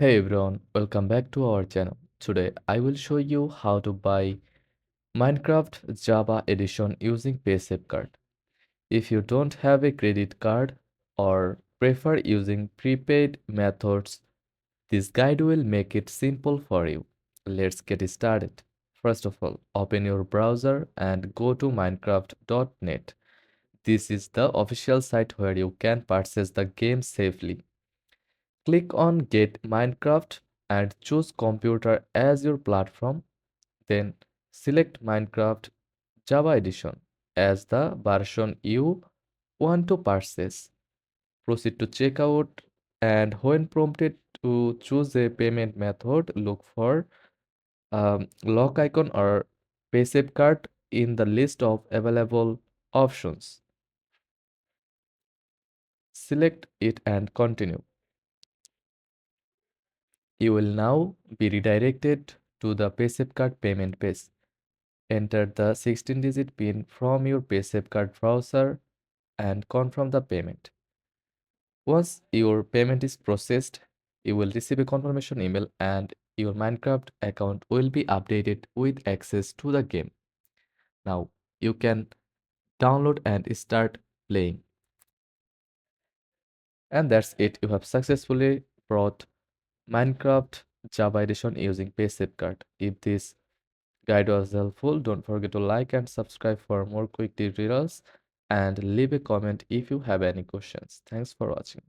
Hey everyone, welcome back to our channel. Today I will show you how to buy Minecraft Java Edition using Paysafecard. If you don't have a credit card or prefer using prepaid methods, this guide will make it simple for you. Let's get started. First of all, open your browser and go to minecraft.net. This is the official site where you can purchase the game safely. Click on Get Minecraft and choose Computer as your platform. Then select Minecraft Java Edition as the version you want to purchase. Proceed to checkout, and when prompted to choose a payment method, look for lock icon or Paysafecard in the list of available options. Select it and continue. You will now be redirected to the Paysafecard payment page. Enter the 16-digit PIN from your Paysafecard browser and confirm the payment. Once your payment is processed, you will receive a confirmation email and your Minecraft account will be updated with access to the game. Now you can download and start playing. And that's it. You have successfully brought Minecraft Java Edition using Paysafecard. If this guide was helpful, don't forget to like and subscribe for more quick tutorials and leave a comment if you have any questions. Thanks for watching.